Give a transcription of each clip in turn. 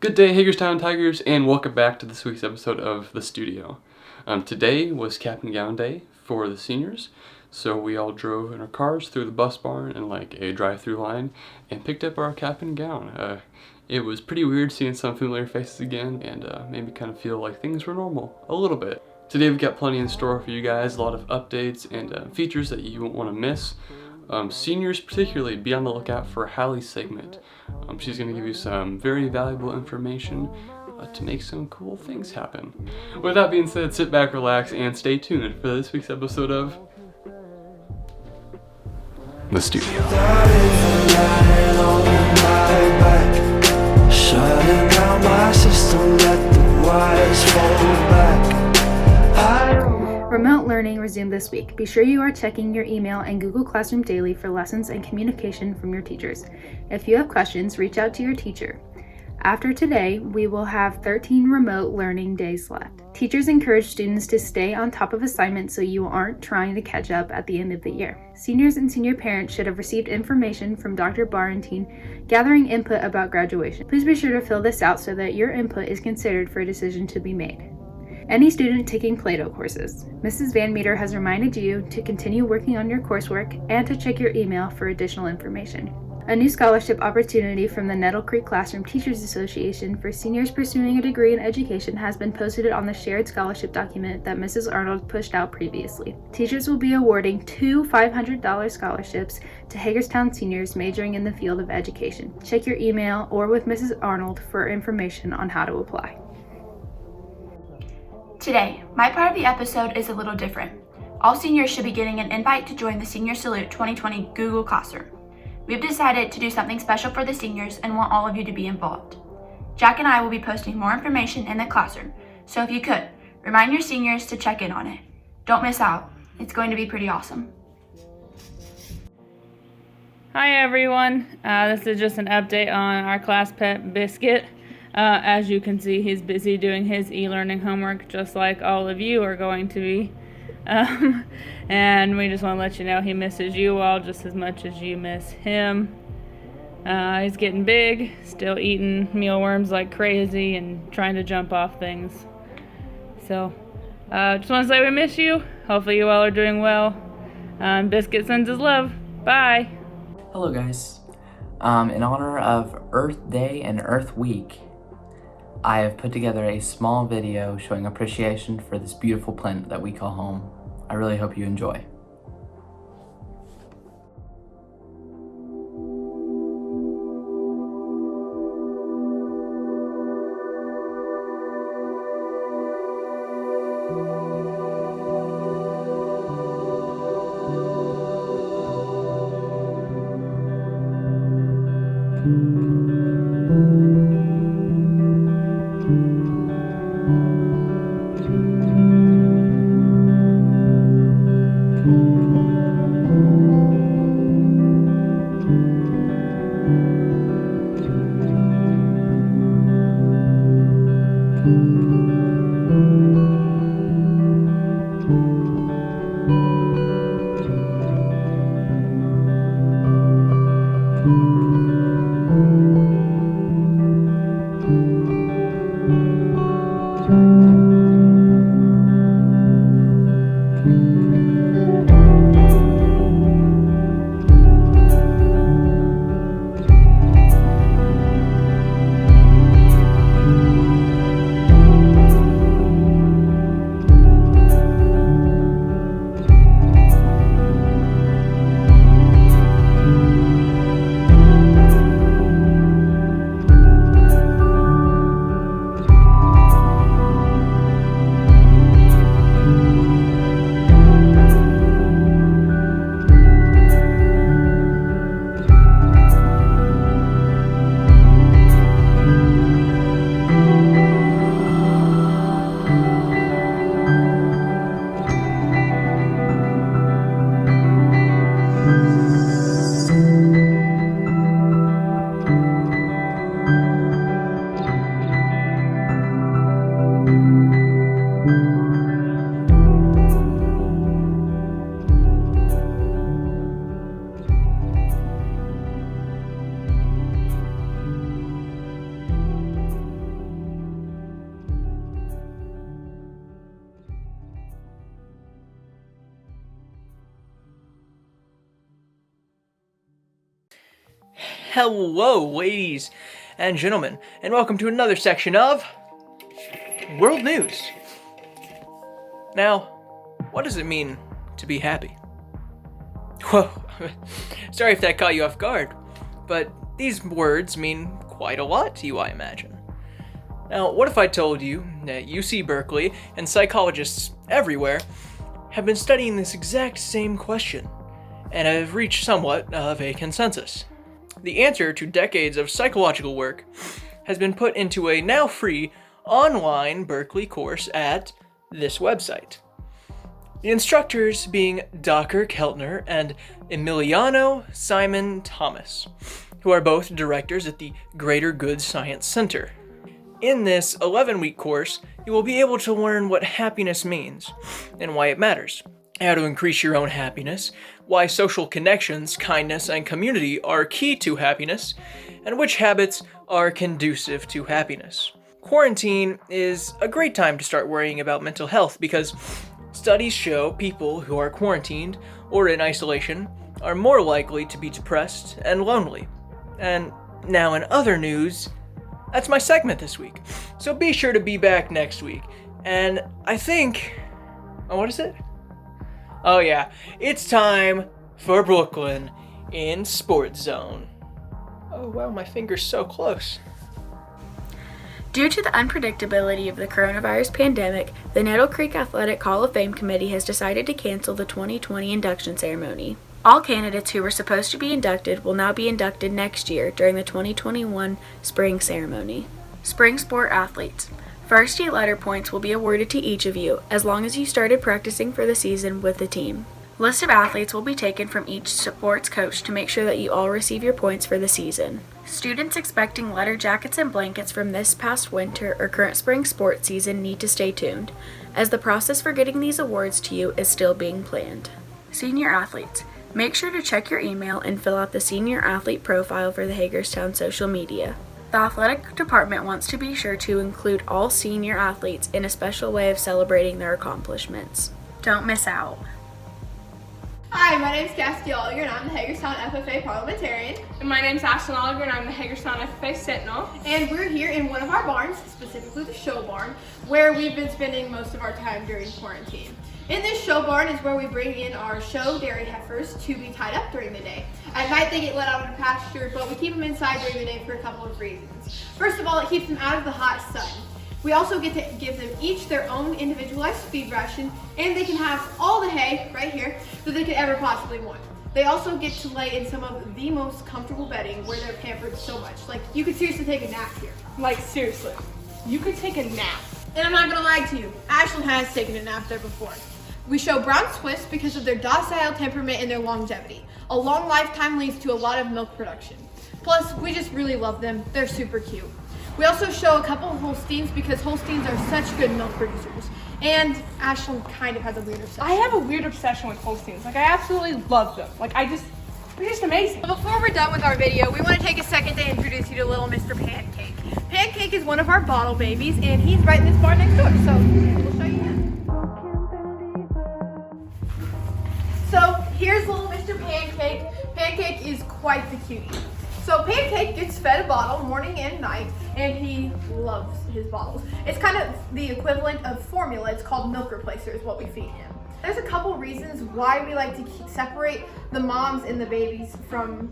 Good day, Hagerstown Tigers, and welcome back to this week's episode of The Studio. Today was cap and gown day for the seniors, so we all drove in our cars through the bus barn in like a drive-through line and picked up our cap and gown. It was pretty weird seeing some familiar faces again and made me kind of feel like things were normal a little bit. Today we've got plenty in store for you guys, a lot of updates and features that you won't want to miss. Seniors particularly, be on the lookout for Hallie's segment. She's going to give you some very valuable information to make some cool things happen. With that being said, sit back, relax, and stay tuned for this week's episode of The Studio. Shutting down my system, let the wires fall back. Remote learning resumed this week. Be sure you are checking your email and Google Classroom daily for lessons and communication from your teachers. If you have questions, reach out to your teacher. After today, we will have 13 remote learning days left. Teachers encourage students to stay on top of assignments so you aren't trying to catch up at the end of the year. Seniors and senior parents should have received information from Dr. Barentine gathering input about graduation. Please be sure to fill this out so that your input is considered for a decision to be made. Any student taking Play-Doh courses, Mrs. Van Meter has reminded you to continue working on your coursework and to check your email for additional information. A new scholarship opportunity from the Nettle Creek Classroom Teachers Association for seniors pursuing a degree in education has been posted on the shared scholarship document that Mrs. Arnold pushed out previously. Teachers will be awarding two $500 scholarships to Hagerstown seniors majoring in the field of education. Check your email or with Mrs. Arnold for information on how to apply. Today, my part of the episode is a little different. All seniors should be getting an invite to join the Senior Salute 2020 Google Classroom. We've decided to do something special for the seniors and want all of you to be involved. Jack and I will be posting more information in the classroom, so if you could, remind your seniors to check in on it. Don't miss out. It's going to be pretty awesome. Hi everyone, this is just an update on our class pet Biscuit. As you can see, he's busy doing his e-learning homework just like all of you are going to be. And we just want to let you know he misses you all just as much as you miss him. He's getting big, still eating mealworms like crazy and trying to jump off things. So, just want to say we miss you. Hopefully you all are doing well. Biscuit sends his love. Bye. Hello guys. In honor of Earth Day and Earth Week, I have put together a small video showing appreciation for this beautiful planet that we call home. I really hope you enjoy. hello, ladies and gentlemen, and welcome to another section of World News. Now, what does it mean to be happy? Whoa, sorry if that caught you off guard, but these words mean quite a lot to you, I imagine. Now, what if I told you that UC Berkeley and psychologists everywhere have been studying this exact same question and have reached somewhat of a consensus? The answer to decades of psychological work has been put into a now free online Berkeley course at this website. The instructors being Dr. Keltner and Emiliano Simon Thomas, who are both directors at the Greater Good Science Center. In this 11-week course, you will be able to learn what happiness means and why it matters, how to increase your own happiness, why social connections, kindness, and community are key to happiness, and which habits are conducive to happiness. Quarantine is a great time to start worrying about mental health because studies show people who are quarantined or in isolation are more likely to be depressed and lonely. And now in other news, that's my segment this week. So be sure to be back next week. And I think... what is it? Oh yeah, it's time for Brooklyn in Sports Zone. Oh wow, my finger's so close. Due to the unpredictability of the coronavirus pandemic, the Nettle Creek Athletic Hall of Fame Committee has decided to cancel the 2020 induction ceremony. All candidates who were supposed to be inducted will now be inducted next year during the 2021 spring ceremony. Spring sport athletes. First 8 letter points will be awarded to each of you as long as you started practicing for the season with the team. List of athletes will be taken from each sports coach to make sure that you all receive your points for the season. Students expecting letter jackets and blankets from this past winter or current spring sports season need to stay tuned, as the process for getting these awards to you is still being planned. Senior athletes. Make sure to check your email and fill out the senior athlete profile for the Hagerstown social media. The athletic department wants to be sure to include all senior athletes in a special way of celebrating their accomplishments. Don't miss out. Hi, my name's Cassidy Oliger and I'm the Hagerstown FFA Parliamentarian. And my name's Ashton Oliger and I'm the Hagerstown FFA Sentinel. And we're here in one of our barns, specifically the show barn, where we've been spending most of our time during quarantine. In this show barn is where we bring in our show dairy heifers to be tied up during the day. At night they get let out into pasture, but we keep them inside during the day for a couple of reasons. First of all, it keeps them out of the hot sun. We also get to give them each their own individualized feed ration, and they can have all the hay right here that they could ever possibly want. They also get to lay in some of the most comfortable bedding where they're pampered so much. Like, you could seriously take a nap here. Like, seriously, you could take a nap. And I'm not gonna lie to you, Ashlyn has taken a nap there before. We show brown Swiss because of their docile temperament and their longevity. A long lifetime leads to a lot of milk production. Plus, we just really love them. They're super cute. We also show a couple of Holsteins because Holsteins are such good milk producers. And Ashlyn kind of has a weird obsession. I have a weird obsession with Holsteins. Like, I absolutely love them. Like, they're just amazing. Before we're done with our video, we want to take a second to introduce you to little Mr. Pancake. Pancake is one of our bottle babies, and he's right in this barn next door, so we'll show you him. So here's little Mr. Pancake. Pancake is quite the cutie. So Pancake gets fed a bottle morning and night, and he loves his bottles. It's kind of the equivalent of formula. It's called milk replacer is what we feed him. There's a couple reasons why we like to separate the moms and the babies from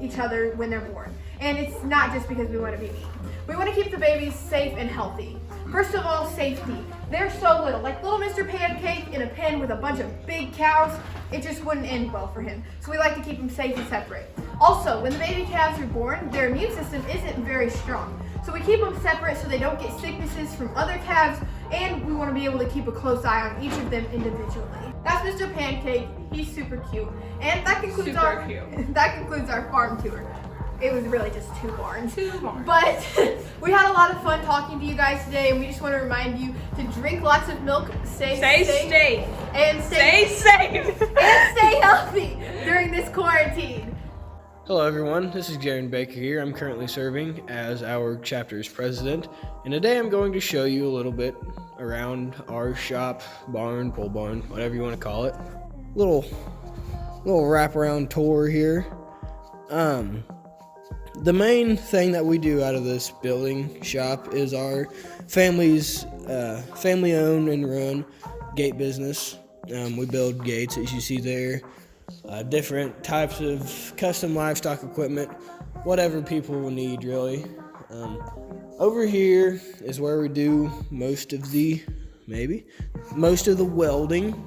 each other when they're born. And it's not just because we want to be mean. We want to keep the babies safe and healthy. First of all, safety. They're so little. Like little Mr. Pancake in a pen with a bunch of big cows, it just wouldn't end well for him. So we like to keep them safe and separate. Also, when the baby calves are born, their immune system isn't very strong. So we keep them separate so they don't get sicknesses from other calves, and we want to be able to keep a close eye on each of them individually. That's Mr. Pancake. He's super cute. And that concludes our farm tour. It was really just 2 barns. 2 barns. But we had a lot of fun talking to you guys today, and we just want to remind you to drink lots of milk, stay safe, and stay healthy during this quarantine. Hello everyone, this is Jaron Baker here. I'm currently serving as our chapter's president, and today I'm going to show you a little bit around our shop, barn, pole barn, whatever you want to call it. Little wraparound tour here. The main thing that we do out of this building shop is our family's family-owned and run gate business. We build gates, as you see there, different types of custom livestock equipment, whatever people will need, really. Over here is where we do most of the welding.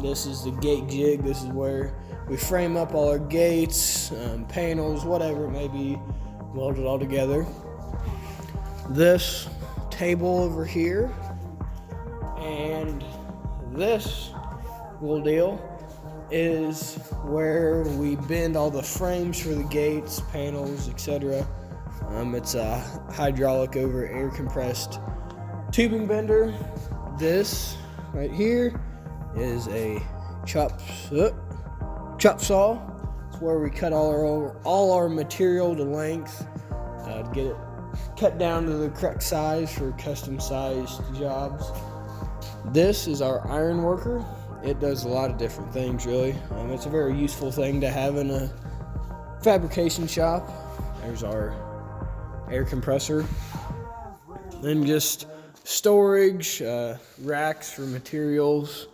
This is the gate jig. This is where we frame up all our gates, panels, whatever it may be, weld it all together. This table over here and this little deal is where we bend all the frames for the gates, panels, etc. It's a hydraulic over air compressed tubing bender. This right here is a chop saw. It's where we cut all our material to length, to get it cut down to the correct size for custom sized jobs. This is our iron worker. It does a lot of different things, really. It's a very useful thing to have in a fabrication shop. There's our air compressor. Then just storage, racks for materials,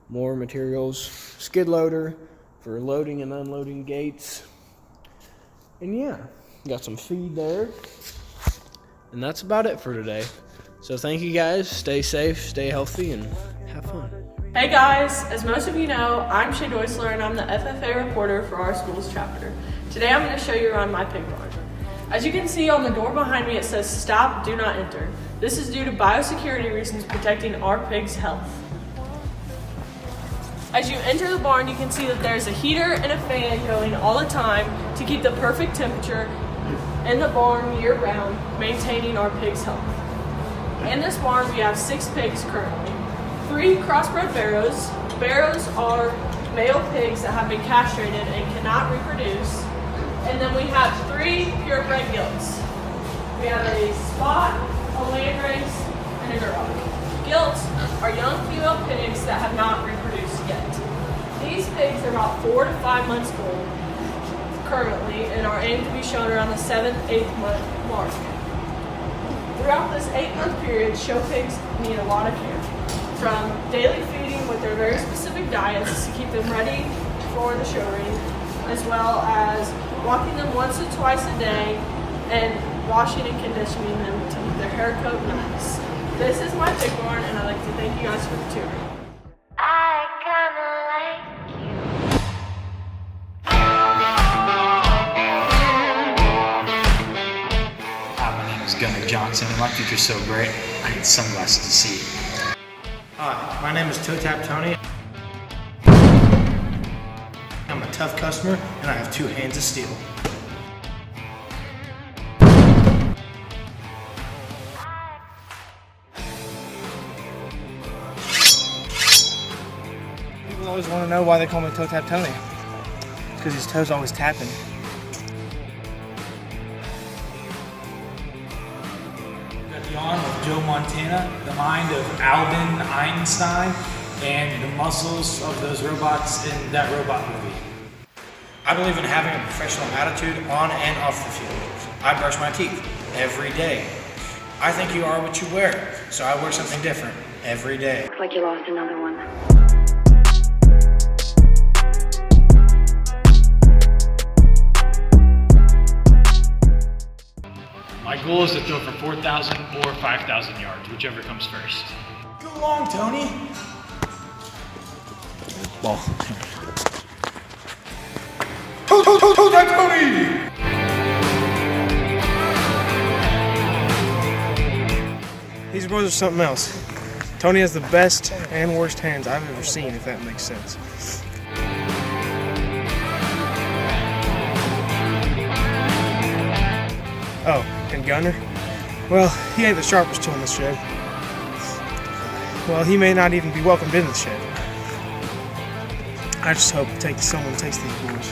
more materials, skid loader for loading and unloading gates. And yeah, got some feed there. And that's about it for today. So thank you guys. Stay safe, stay healthy, and have fun. Hey guys, as most of you know, I'm Shay Deusler and I'm the FFA reporter for our school's chapter. Today I'm going to show you around my pig barn. As you can see on the door behind me, it says "Stop, do not enter." This is due to biosecurity reasons protecting our pigs' health. As you enter the barn, you can see that there's a heater and a fan going all the time to keep the perfect temperature in the barn year-round, maintaining our pigs' health. In this barn, we have 6 pigs currently. 3 crossbred barrows. Barrows are male pigs that have been castrated and cannot reproduce. And then we have 3 purebred gilts. We have a spot, a landrace, and a girl. Gilts are young female pigs that have not reproduced yet. These pigs are about 4 to 5 months old currently and are aimed to be shown around the 7th, 8th month mark. Throughout this 8-month period, show pigs need a lot of care. From daily feeding with their very specific diets to keep them ready for the show ring, as well as walking them once or twice a day and washing and conditioning them to keep their hair coat nice. This is my pig barn, and I'd like to thank you guys for the tour. I kinda like you. Hi, my name is Gunnar Johnson, and my future's so bright, I need sunglasses to see. Hi, my name is Toe Tap Tony. I'm a tough customer, and I have 2 hands of steel. People always want to know why they call me Toe Tap Tony. It's because his toes always tapping. Beyond with Joe Montana, the mind of Albin Einstein, and the muscles of those robots in that robot movie. I believe in having a professional attitude on and off the field. I brush my teeth every day. I think you are what you wear, so I wear something different every day. Looks like you lost another one. My goal is to throw for 4,000 or 5,000 yards, whichever comes first. Go long, Tony. Ball. Toe Tap Tony! These boys are something else. Tony has the best and worst hands I've ever seen, if that makes sense. Oh, and Gunner? Well, he ain't the sharpest tool in the shed. Well, he may not even be welcomed in the shed. I just hope someone takes these boys.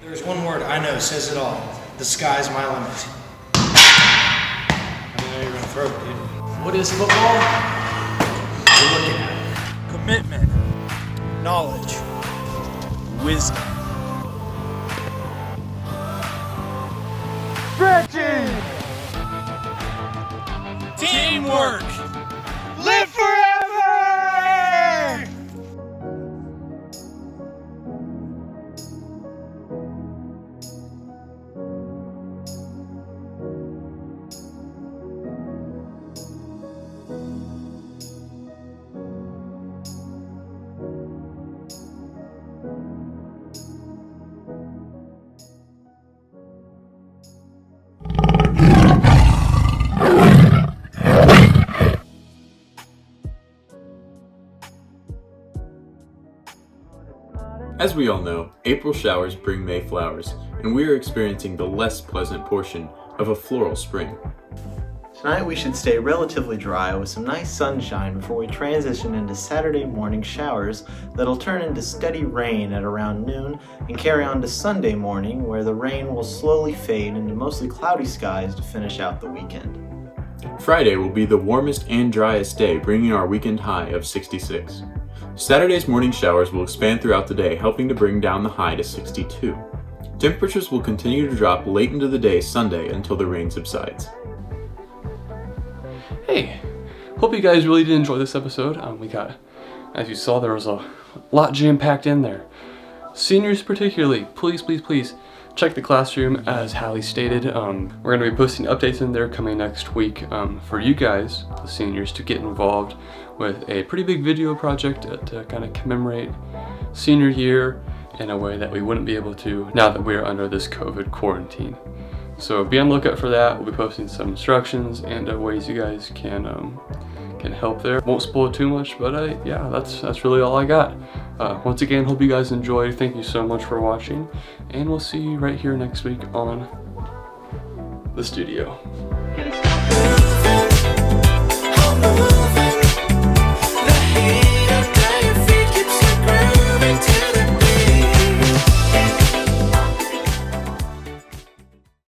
There's one word I know says it all. The sky's my limit. I know you're gonna throw it, dude. What is football? You're looking at it. Commitment. Knowledge. Wisdom. stretching. Teamwork. Live forever. As we all know, April showers bring May flowers, and we are experiencing the less pleasant portion of a floral spring. Tonight we should stay relatively dry with some nice sunshine before we transition into Saturday morning showers that'll turn into steady rain at around noon and carry on to Sunday morning, where the rain will slowly fade into mostly cloudy skies to finish out the weekend. Friday will be the warmest and driest day, bringing our weekend high of 66. Saturday's morning showers will expand throughout the day, helping to bring down the high to 62. Temperatures will continue to drop late into the day Sunday until the rain subsides. Hey, hope you guys really did enjoy this episode. As you saw, there was a lot jam-packed in there. Seniors particularly, please check the classroom, as Hallie stated. We're going to be posting updates in there coming next week for you guys, the seniors, to get involved with a pretty big video project to kind of commemorate senior year in a way that we wouldn't be able to now that we're under this COVID quarantine. So be on the lookout for that. We'll be posting some instructions and ways you guys can help there. Won't spoil too much, but yeah, that's really all I got. Once again, hope you guys enjoyed. Thank you so much for watching, and we'll see you right here next week on The Studio.